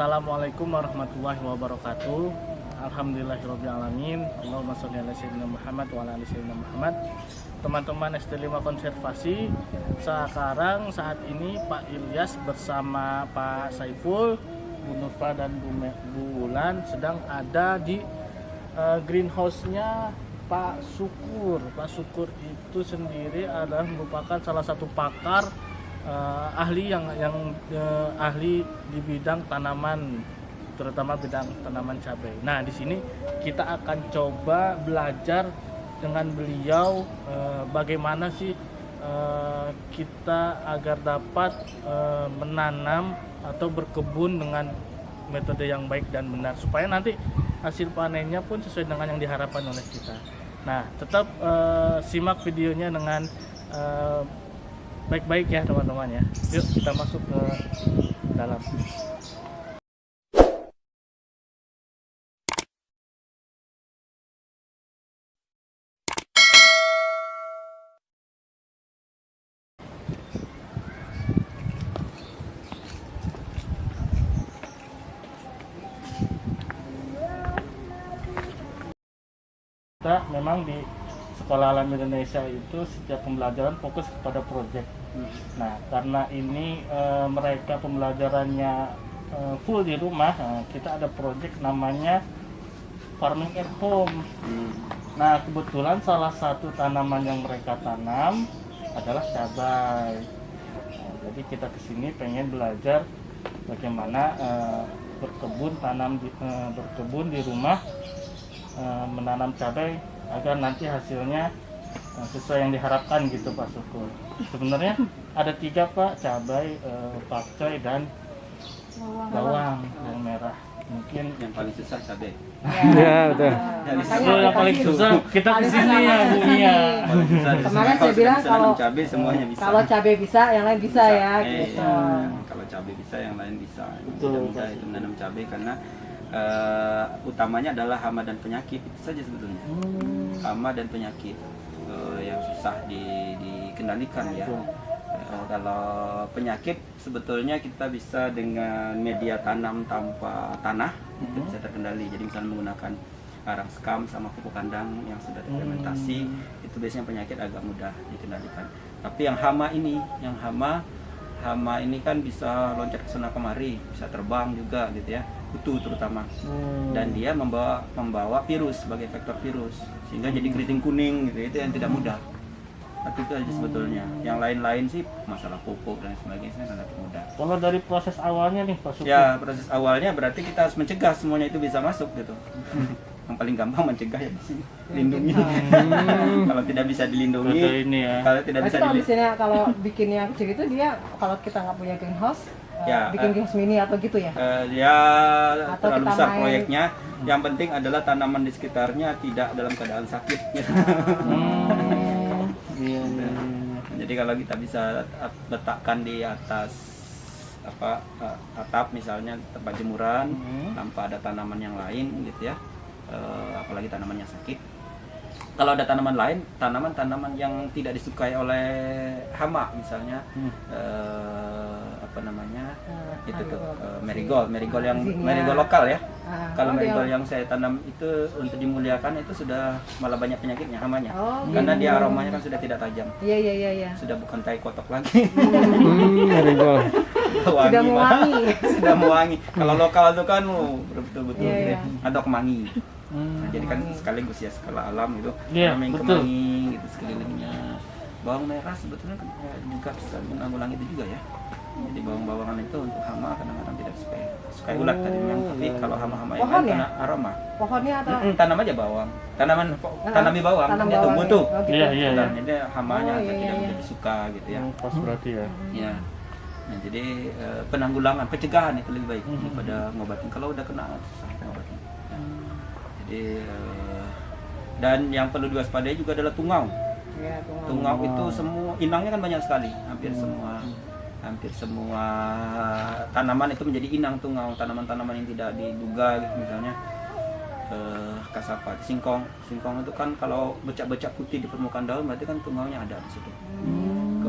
Assalamualaikum warahmatullahi wabarakatuh. Alhamdulillahirrabbilalamin. Allahumma sholli ala sayyidina Muhammad wa ala ali sayyidina Muhammad. Teman-teman SD5 Konservasi, sekarang saat ini Pak Ilyas bersama Pak Saiful, Bu Nurfa dan Bu Wulan sedang ada di greenhouse-nya Pak Syukur. Pak Syukur itu sendiri adalah merupakan salah satu pakar ahli yang ahli di bidang tanaman, terutama bidang tanaman cabai. Nah, di sini kita akan coba belajar dengan beliau bagaimana sih kita agar dapat menanam atau berkebun dengan metode yang baik dan benar, supaya nanti hasil panennya pun sesuai dengan yang diharapkan oleh kita. Nah, tetap simak videonya dengan baik-baik ya teman-teman ya. Yuk kita masuk ke dalam. Kita memang di Sekolah Alam Indonesia itu setiap pembelajaran fokus kepada proyek. Nah, karena ini mereka pembelajarannya full di rumah, kita ada proyek namanya Farming at Home. Nah, kebetulan salah satu tanaman yang mereka tanam adalah cabai. Nah, jadi kita kesini pengen belajar bagaimana berkebun di rumah, menanam cabai agar nanti hasilnya sesuai yang diharapkan gitu Pak Syukur. Sebenarnya ada 3 Pak, cabai, pakcoy dan bawang merah. Mungkin yang paling susah cabai. Ya, betul. yang paling susah kita kesini ya Bu Mia. Kemarin saya bilang kalau cabai semuanya bisa. Kalau cabai bisa, yang lain bisa ya gitu. Kalau cabai bisa, yang lain bisa. Betul. Mudah itu menanam cabai karena utamanya adalah hama dan penyakit, itu saja sebetulnya. Hama dan penyakit yang susah dikendalikan ya. Kalau penyakit sebetulnya kita bisa dengan media tanam tanpa tanah itu bisa terkendali. Jadi misalnya menggunakan arang sekam sama pupuk kandang yang sudah terfermentasi, itu biasanya penyakit agak mudah dikendalikan. Tapi yang hama ini kan bisa loncat ke sana kemari, bisa terbang juga gitu ya, kutu terutama. Dan dia membawa virus sebagai vektor virus, sehingga jadi keriting kuning gitu, itu yang tidak mudah. Tapi itu aja sebetulnya. Yang lain-lain sih masalah pupuk dan sebagainya relatif mudah. Kalau dari proses awalnya nih Pak Syukur. Ya, proses awalnya berarti kita harus mencegah semuanya itu bisa masuk gitu. Yang paling gampang mencegah ya di sini, lindungi. Kalau tidak bisa dilindungi, ini ya. kalau tidak bisa Kalau misalnya kalau bikin yang kecil itu dia, kalau kita nggak punya greenhouse, bikin greenhouse mini atau gitu ya? Ya Atau terlalu kita besar main. proyeknya. Yang penting adalah tanaman di sekitarnya tidak dalam keadaan sakit. Jadi kalau kita bisa letakkan di atas atap misalnya tempat jemuran, tanpa ada tanaman yang lain gitu ya, apalagi tanamannya sakit. Kalau ada tanaman lain, tanaman-tanaman yang tidak disukai oleh hama misalnya, itu tuh marigold yang marigold lokal ya. Kalau marigold yang saya tanam itu untuk dimuliakan itu sudah malah banyak penyakitnya, hamanya. Karena dia aromanya kan sudah tidak tajam. Iya. Sudah bukan tai kotok lagi. Marigold. Sudah mewangi. Sudah mewangi. Kalau lokal itu kan betul-betul Iya. ada kemangi. Nah, jadi kan sekaligus ya skala alam gitu, Iya, yang betul. kemangi gitu sekelilingnya. Bawang merah sebetulnya juga bisa menanggulangi itu juga ya. Jadi bawang-bawangan itu untuk hama kadang-kadang tidak suka ulat tadi memang, tapi kalau hama-hama yang Pohon lain ya? kena aroma. Pohonnya atau? Tanam aja bawang, tanami bawang, tanam dia tumbuh bawang tuh. ya. Oh, gitu. Iya. Jadi hamanya iya. tidak begitu suka gitu ya. Pas berarti ya. Ya. Nah, jadi penanggulangan, pencegahan itu lebih baik daripada ngobatin. Kalau udah kena susah ngobatin. Ya. Jadi dan yang perlu diwaspadai juga adalah tungau. Ya, Tungau itu semua inangnya kan banyak sekali, hampir semua tanaman itu menjadi inang tungau. Tanaman-tanaman yang tidak diduga gitu misalnya kasafat, singkong itu kan kalau bercak-bercak putih di permukaan daun berarti kan tungaunya ada di situ.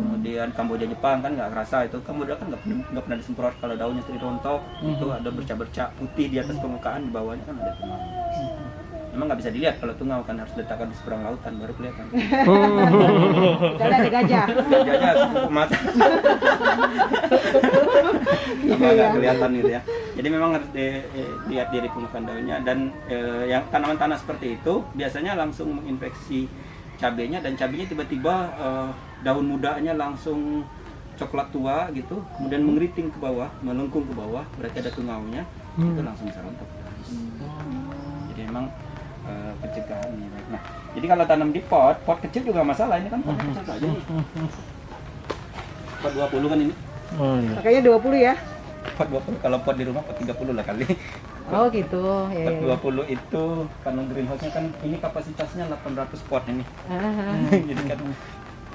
kemudian Kamboja Jepang kan nggak kerasa itu. Kamboja kan nggak pernah disemprot, kalau daunnya itu dirontok itu ada bercak-bercak putih di atas permukaan, di bawahnya kan ada tungau. Memang nggak bisa dilihat kalau tungau, kan harus letakkan di seberang lautan baru kelihatan. Kalau ada gajah. Gajahnya cukup mata. Apa nggak kelihatan gitu ya. Jadi memang harus dilihat dari permukaan daunnya, dan yang tanaman tanah seperti itu biasanya langsung menginfeksi cabenya, dan cabenya tiba-tiba daun mudanya langsung coklat tua gitu, kemudian mengeriting ke bawah, melengkung ke bawah, berarti ada tungaunya, itu langsung bisa rontok. Jadi memang pencegahannya. Nah, jadi kalau tanam di pot kecil juga masalah, ini kan pot kecil saja nih. Pot 20 kan ini. Oh, iya. Makanya 20 ya. Pot 20, kalau pot di rumah pot 30 lah kali. Oh gitu. Ya, Pot 20 itu karena greenhouse-nya kan ini kapasitasnya 800 pot ini. Aha. Jadi kan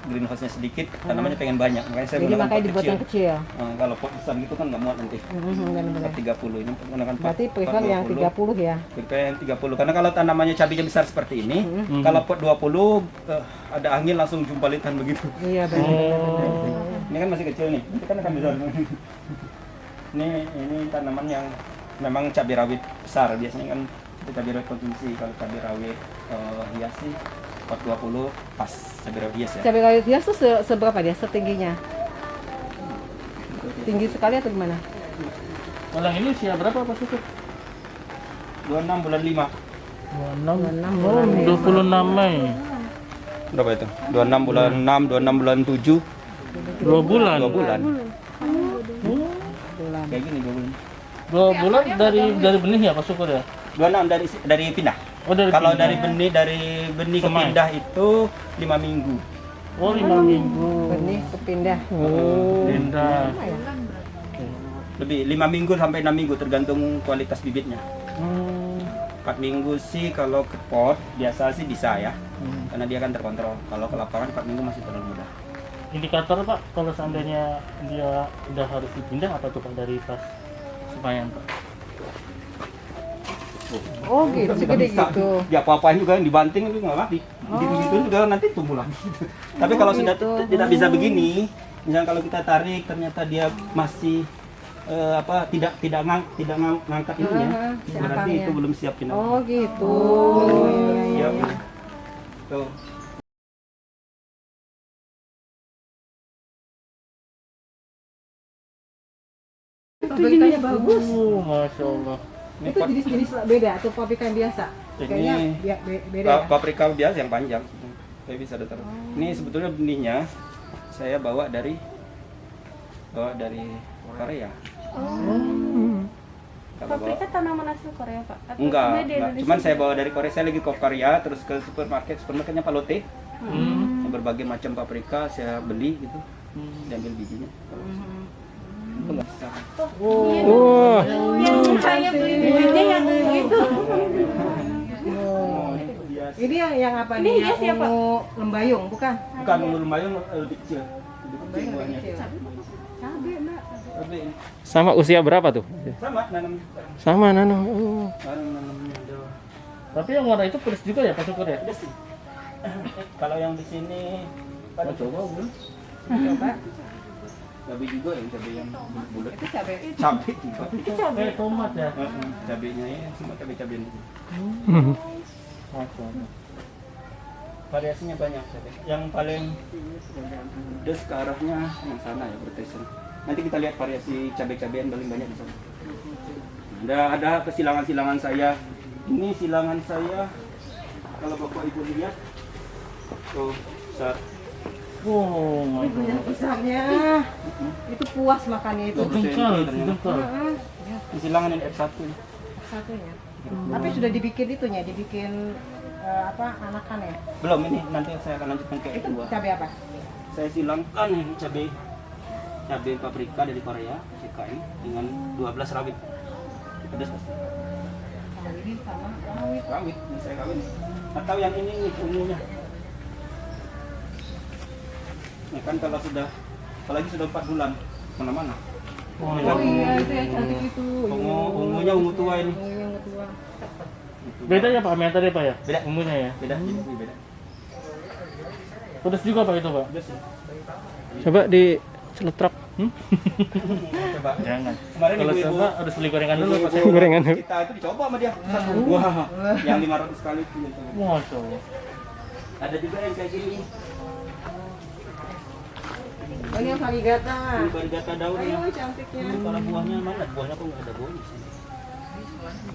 greenhouse-nya sedikit, tanamannya pengen banyak. Makanya saya Jadi gunakan makanya pot dibuat yang kecil. Kalau pot besar gitu kan nggak muat nanti. Benar-benar. Pot 30 ini menggunakan pot. Berarti prefer yang 30 ya. Prefer yang 30 karena kalau tanamannya cabenya besar seperti ini, kalau pot 20 ada angin langsung jumpalitan begitu. Iya benar. Ini kan masih kecil nih, nanti kan akan besar. Ini tanaman yang memang cabai rawit besar, biasanya kan itu cabai rawit konsumsi. Kalau cabai rawit hias sih pot 20 pas cabai rawit hias ya. Cabai rawit hias tuh seberapa dia? Setingginya? Tinggi sekali atau gimana? Kalau yang ini usia berapa Pak Syukur? 26 bulan 5. 26. Oh, 26 Mei. Berapa itu? 26 bulan 6, 26 bulan 7. 2 bulan. 2 bulan. Bulan. Kayak gini 2 bulan. 2 bulan dari benih ya Pak Syukur ya? 26 dari pindah. Oh, dari Kalau pindah. dari benih ke Semai. pindah itu 5 minggu. Oh, 5 minggu. Benih kepindah. Oh, pindah. Lebih 5 minggu sampai 6 minggu tergantung kualitas bibitnya. 4 minggu sih kalau ke pot biasa sih bisa ya. Karena dia kan terkontrol. Kalau ke lapangan 4 minggu masih terlalu mudah. Indikator Pak, kalau seandainya dia udah harus dipindah apa tuh Pak dari pas Senayan Pak? Oh gitu, segede gitu. Dia apa-apain juga yang dibanting itu nggak mati. Gitu juga nanti tumbuh lagi. Tapi kalau sudah gitu. tidak bisa begini, misalnya kalau kita tarik ternyata dia masih tidak ngangkat ininya, si berarti akarnya. itu belum siap pindah. Oh gitu. Siap. Tuh. Paprikanya bagus. Masya Allah. Ini Itu jenis-jenis beda atau paprika yang biasa? Kayaknya beda ya. paprika biasa yang panjang. Saya bisa ditaruh. Ini sebetulnya benihnya saya bawa dari Korea. Kalau Paprika tanaman asal Korea Pak? Atau enggak. sebenarnya di Indonesia Cuman saya juga? bawa dari Korea. Saya lagi ke Korea, terus ke supermarketnya Palote. Berbagai macam paprika saya beli gitu, diambil bijinya. Enggak bisa. Wah, Yang saya beli bijinya yang itu. Ini yang apa Ini nih? hias ya, Pak? Ungu lembayung, bukan? Bukan ungu lembayung, lebih kecil. Lebih kecil buahnya. Cabe, Mbak. Tapi sama usia berapa tuh? sama nanam. Sama Nano. Oh. Nanamnya ada. Tapi yang warna itu pedas juga ya Pak Syukur ya? Ada sih. Kalau yang di sini Mau coba belum? Coba. cabai juga yang bulat. Itu cabe. Cabai juga. Itu kayak tomat ya? Cabainya ya semua cabai ini. Masya Allah. Variasinya banyak cabai. Yang paling pedas ke arahnya yang sana ya bertesan. Nanti kita lihat variasi cabai-cabean paling banyak di sana. Ada kesilangan-silangan saya. Ini silangan saya. Kalau Bapak Ibu lihat, tuh besar. Oh, Itu yang besarnya. Itu puas makannya itu. jengkal, ternyata. jengkal. Ini silangan ini F1 ini. Satunya. Tapi sudah dibikin itunya, dibikin anakan ya. Belum, ini nanti saya akan lanjutkan ke Itu kedua. cabe apa? Saya silangkan ini cabai paprika dari Korea, CKI dengan 12 rawit. Pedas pasti. Kalau ini sama rawit. Rawit, ini saya kawin. Atau yang ini nih ungunya. Ini kan kalau sudah, apalagi sudah 4 bulan, mana-mana. Oh, Ini iya. kan Iya, itu yang cantik itu. ungunya ungu tua ini. Ungu yang tua. Beda ya Pak, sama yang tadi Pak ya? Beda. Ungunya ya? Beda, ini beda. Pedas juga Pak itu Pak? Coba di celetrap. Coba. Jangan. Kemarin Kalau ibu-ibu- coba harus beli gorengan dulu Pak. Gorengan. Kita itu dicoba sama dia. Satu. Wah, yang 500 kali itu. Masya Allah. Ada juga yang kayak gini. Oh, ini yang varigata. Ini varigata daun ya. Ayo, cantiknya. Kalau buahnya mana? Buahnya kok nggak ada buahnya sih.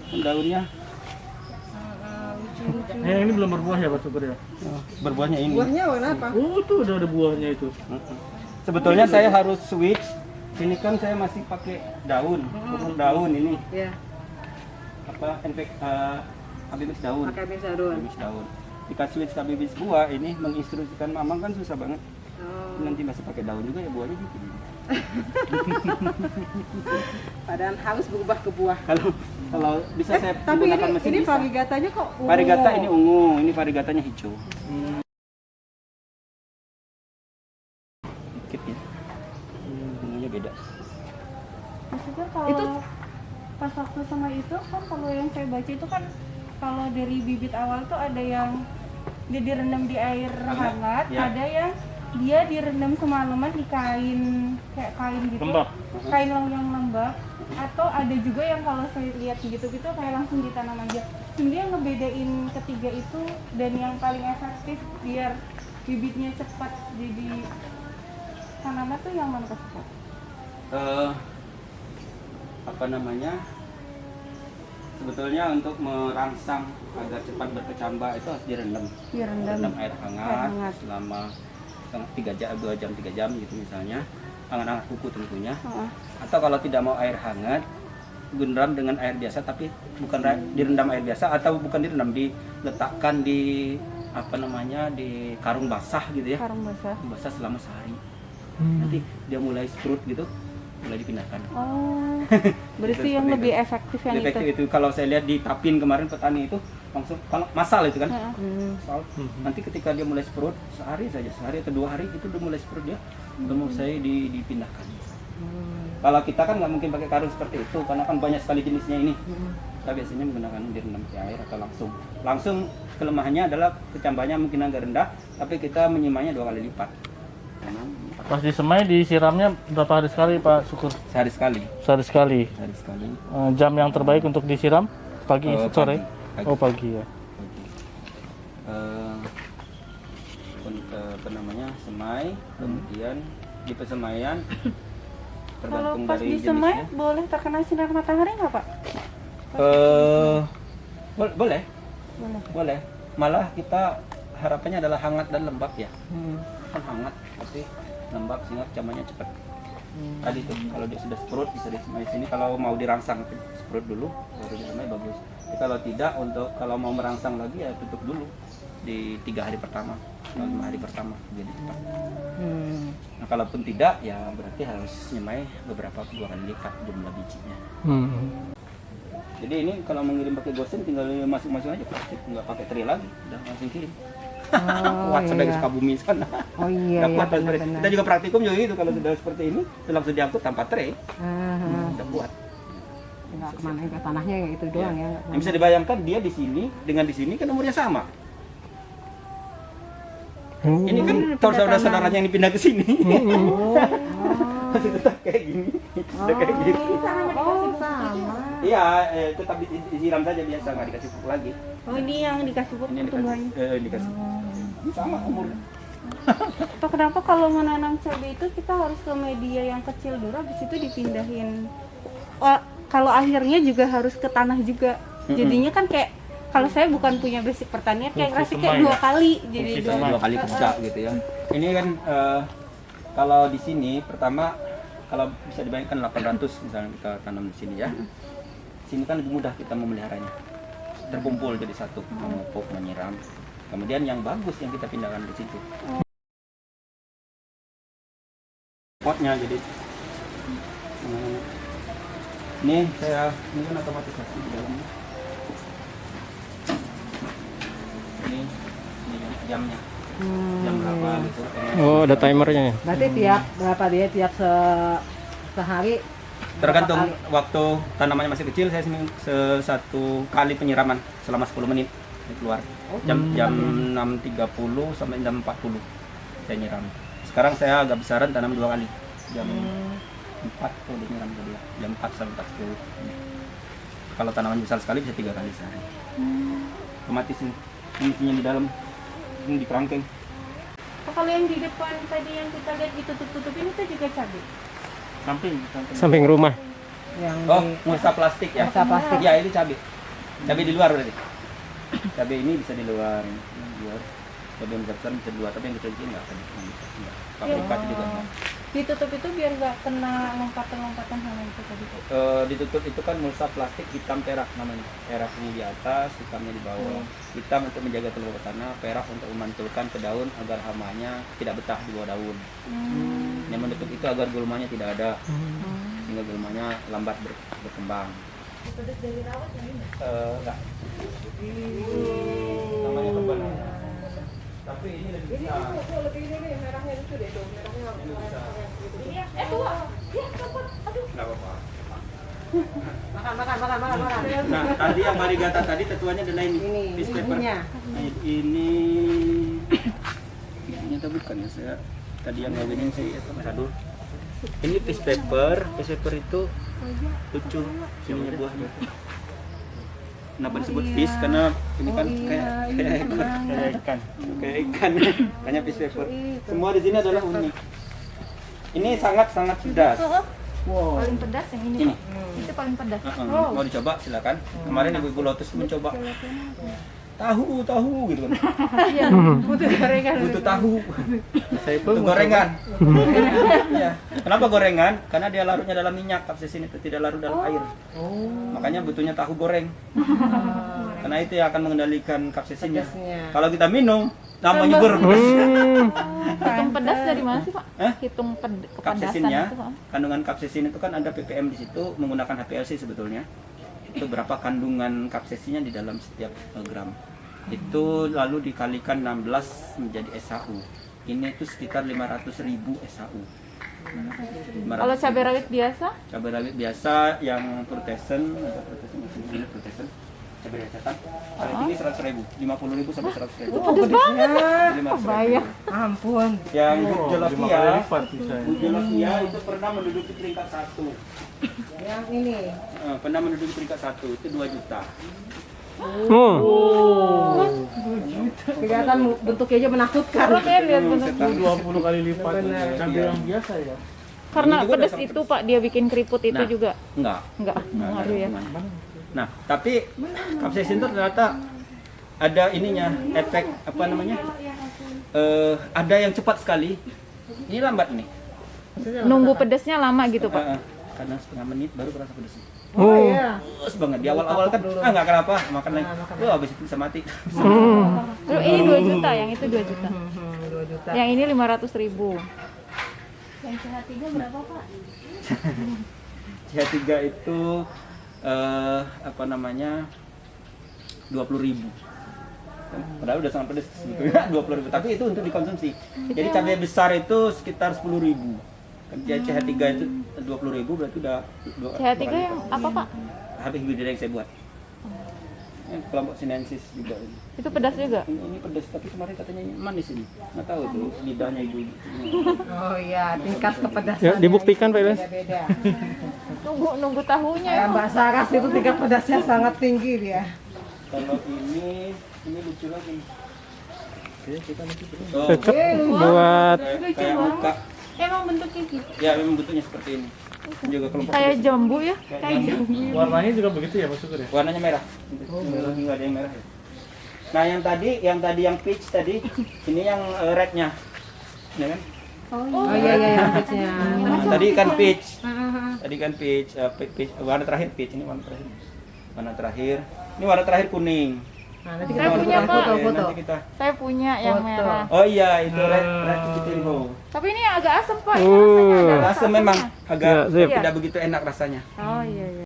Kan daunnya Ini belum berbuah ya Pak Syukur ya? berbuahnya ini. Buahnya warna apa? Oh tuh udah ada buahnya itu. Sebetulnya saya harus switch. Ini kan saya masih pakai daun, pupuk daun ini. Ya, Apa habibis daun. pakai misadun. Habibis daun. Jika switch ke habibis buah ini menginstruksikan mamang kan susah banget. Oh. Nanti masih pakai daun juga ya buahnya gitu. Padahal harus berubah ke buah. Kalau bisa saya Tapi gunakan mesin ini bisa. varigatanya kok ungu. Varigata ini ungu, ini varigatanya hijau. Dikit ya. Ungunya beda. Maksudnya kalau Itu- pas waktu sama itu kan kalau yang saya baca itu kan kalau dari bibit awal tuh ada yang dia direndam di air hangat, ya. ada yang dia direndam semalaman di kain kayak kain gitu, Lembab. kain yang lembab, atau ada juga yang kalau saya lihat gitu-gitu kayak langsung ditanam aja. Sebenarnya ngebedain ketiga itu dan yang paling efektif biar bibitnya cepat jadi tanaman tuh yang mana Pak? Apa namanya? Sebetulnya untuk merangsang agar cepat berkecambah itu harus direndam. Direndam. Rendam air Air hangat hangat. selama 3 jam, 2 jam, 3 jam gitu misalnya. Hangat-hangat kuku tentunya. Heeh. Atau kalau tidak mau air hangat, direndam dengan air biasa tapi bukan direndam air biasa atau bukan direndam, diletakkan di apa namanya di karung basah gitu ya. Karung basah. Basah selama sehari. Nanti dia mulai sprout gitu, mulai dipindahkan. Oh, berarti Seperti yang itu. lebih efektif yang Efektif itu. itu kalau saya lihat di Tapin kemarin petani itu langsung kalau masal itu kan. Heeh. Masal. Nanti ketika dia mulai sprout sehari atau 2 hari itu udah mulai sprout dia, udah mau saya dipindahkan. Kalau kita kan nggak mungkin pakai karung seperti itu karena kan banyak sekali jenisnya ini. Kita biasanya menggunakan direndam di air atau langsung kelemahannya adalah kecambahnya mungkin agak rendah tapi kita menyimainya 2 kali lipat. Pas disemai disiramnya berapa hari sekali Pak Syukur? Sehari sekali. Sehari sekali. Sehari sekali. Jam yang terbaik untuk disiram pagi, sore? Pagi. Oh pagi ya. Apa namanya semai, kemudian di pesemaian Kalau tergantung pas dari disemai jenisnya. boleh terkena sinar matahari nggak Pak? Boleh, Boleh. boleh. Malah kita harapannya adalah hangat dan lembab ya. Kan hangat tapi lembab sehingga kecambahnya cepat. Tadi tuh kalau dia sudah sprout bisa disemai sini. Kalau mau dirangsang sprout dulu baru disemai bagus. Tapi kalau tidak kalau mau merangsang lagi ya tutup dulu di 3 hari pertama, 5 hari pertama jadi cepat. Nah, kalaupun tidak ya berarti harus nyemai beberapa 2 kali lipat jumlah bijinya. Jadi ini kalau mengirim pakai gosen tinggal masuk-masuk aja plastik, nggak pakai tray lagi, udah langsung kirim. Kuat sampai ke Sukabumi sana. Oh iya, Nggak iya kuat seperti- benar-benar. Kita juga praktikum juga gitu kalau sudah seperti ini, sudah langsung diangkut tanpa tray, udah kuat. Nggak kemana ke tanahnya ya itu doang ya. Yang bisa dibayangkan dia di sini dengan di sini kan umurnya sama. Ini kan saudara-saudaranya yang dipindah ke sini. Masih tetap kayak gini, sudah kayak gitu. Oh, sama. Iya, tetap disiram saja biasa, nggak dikasih pupuk lagi. Oh ini yang dikasih pupuk Ini yang pertumbuhannya. dikasih. Ini sama umurnya. Atau kenapa kalau menanam cabai itu kita harus ke media yang kecil dulu, habis itu dipindahin. Oh, kalau akhirnya juga harus ke tanah juga. Jadinya kan kayak kalau saya bukan punya basic pertanian kayak Fungsi ngerasa kayak semai 2 ya? kali jadi Fungsi dua. semai. 2 kali kerja gitu ya. Ini kan kalau di sini pertama kalau bisa dibayangkan 800 misalnya kita tanam di sini ya. Sini kan lebih mudah kita memeliharanya. Terkumpul jadi satu, memupuk, menyiram. Kemudian yang bagus yang kita pindahkan di situ. Potnya jadi ini ini kan otomatisasi di dalamnya. Ini jadi jamnya. Jam berapa gitu. Oh, ada timernya ya. Berarti tiap berapa dia sehari Tergantung berapa kali? waktu tanamannya masih kecil, saya satu kali penyiraman selama 10 menit ini keluar. Jam 6.30 sampai jam 40. saya nyiram. Sekarang saya agak besaran tanam 2 kali. Jam 4 udah nyiram tadi ya. Jam 4 sampai 4:10. Kalau tanaman besar sekali bisa 3 kali sehari. Otomatis ini di dalam, ini di kerangkeng. Kalau yang di depan tadi yang kita lihat ditutup-tutupin itu juga cabai. Samping. Samping rumah. Yang Oh, di mulsa plastik ya? Mulsa plastik. Ya, ini cabai. Cabai di luar berarti. Cabai ini bisa di luar. Di luar. Cabai yang besar bisa di luar, tapi yang kecil enggak akan. Enggak. Pabrikat juga enggak. Ditutup itu biar nggak kena lompatan-lompatan sama itu tadi. Ditutup itu kan mulsa plastik hitam perak namanya. Perak ini di atas, hitamnya di bawah. Hitam untuk menjaga telur tanah, perak untuk memantulkan ke daun agar hamanya tidak betah di bawah daun. Yang menutup itu agar gulmanya tidak ada, sehingga gulmanya lambat berkembang. Pedas dari rawat yang ini. Enggak. Namanya kebal. Tapi ini lebih besar. lebih ini merahnya itu deh, merahnya Ini besar. Ini ya, tua. Ya, copot. Aduh. Enggak apa-apa. makan. Nah, tadi yang varigata tadi tetuanya adalah ini. Ini Fish paper. ininya. Ini ternyata bukan ya, saya tadi yang ngawinin saya Sadul. Ini fish paper itu lucu ininya buahnya. Kenapa disebut fish? Karena ini kan kayak Ikan. ikan, hanya fish paper. Semua di sini adalah unik. Ini sangat pedas. Wow. Paling pedas yang ini, Ini. Pak. Itu paling pedas. Mau dicoba silakan. Kemarin Ibu Lotus mencoba. Tahu gitu kan. Iya, butuh gorengan. Butuh tahu. Butuh gorengan. Iya. Kenapa gorengan? Karena dia larutnya dalam minyak, kapsaisin itu tidak larut dalam air. Makanya butuhnya tahu goreng. Karena itu yang akan mengendalikan kapsaisinnya. Pedasnya. Kalau kita minum, namanya berpedas. Hitung pedas dari mana sih, Pak? Hitung kepedasan Kapsaisinnya, itu, Pak. kandungan kapsaisin itu kan ada ppm di situ, menggunakan HPLC sebetulnya. Itu berapa kandungan kapsaisinnya di dalam setiap gram. Itu lalu dikalikan 16 menjadi SHU. Ini itu sekitar 500.000 SHU. Kalau cabai rawit biasa? Cabai rawit biasa yang protesen, ini protesen, cabai recetan. Kalau ini 100.000, 50.000 sampai 100.000. Pedes banget. 500.000. Bayang. Ampun. Yang 5 kali Burjolafia, lipat bisa. Burjolafia itu pernah menduduki peringkat 1. Yang ini. Pernah menduduki peringkat 1 itu 2 juta. Kelihatan bentuknya aja menakutkan. Ya, lihat bener. 20 kali lipat Benar. cabai yang biasa ya. Karena Ini juga pedas udah itu, Pak, dia bikin keriput itu Nah. juga. Enggak. Enggak Nggak ada ngaruh ya. hubungannya. Nah, tapi kapsaisin itu ternyata ada ininya, efek apa namanya? Ada yang cepat sekali. Ini lambat nih. Nunggu pedasnya lama gitu, Pak. Karena setengah menit baru kerasa pedasnya. Oh iya. Terus banget di awal-awal kan nggak kenapa makan lagi. Habis itu bisa mati. Terus ini 2 juta, yang itu 2 juta. 2 juta. Yang ini 500.000. Yang CH3 berapa, Pak? CH3 itu apa namanya? 20.000. Padahal udah sangat pedas sebetulnya 20.000, tapi itu untuk dikonsumsi. Jadi cabai besar itu sekitar 10.000. CH3 itu 20.000 berarti udah CH3 yang apa, Pak? habis hibridida yang saya buat. Ini kelompok sinensis juga. Itu pedas juga. Ini pedas tapi kemarin katanya manis ini. Nggak tahu tuh lidahnya ibu. Oh iya, tingkat kepedasan. Ya, dibuktikan, Pak Ilyas. Beda-beda. Nunggu tahunya. Kayak Mbak Saras itu tingkat pedasnya sangat tinggi dia. Kalau ini lucu lagi. Oh, Cocok buat kayak muka. Emang bentuknya gitu. Ya memang bentuknya seperti ini. Juga kelompok Kayak pedas. jambu ya. Kayak jambu. Warnanya juga begitu ya Mas Syukur ya? Warnanya merah. Nggak ada yang merah ya. Nah yang tadi yang peach tadi, ini yang rednya, ya kan? Oh iya yang peachnya. Nah, tadi kan peach. Tadi kan peach, peach, warna terakhir peach, ini warna terakhir. Warna terakhir. Ini warna terakhir kuning. Nah, nanti Saya kita punya, Pak. foto-foto. Nanti kita. Saya punya yang Foto. merah. Oh iya, itu red Pitinho. Tapi ini agak asam, Pak. Ini rasanya ada rasa Rasa memang asamnya. agak Ya, sip. tidak begitu enak rasanya. Oh iya iya.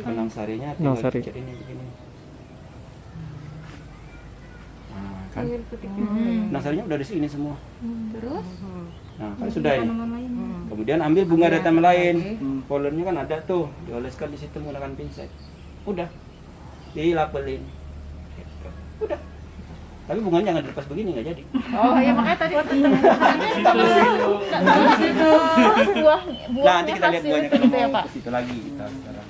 Benang sarinya Benang tinggal sari. dicet ini begini. Nah, kan. Benang sarinya udah di sini semua. Terus Nah, kan sudah ini. tanaman lain. Kemudian ambil bunga dari taman lain. Polennya kan ada tuh, dioleskan di situ menggunakan pinset. Udah. Dilapelin. Udah. Tapi bunganya jangan dilepas begini, nggak jadi. Oh iya, makanya tadi waktu itu buah Nah, nanti kita lihat hasil buahnya itu kalau gitu ya, mau Pak. ke situ lagi kita sekarang.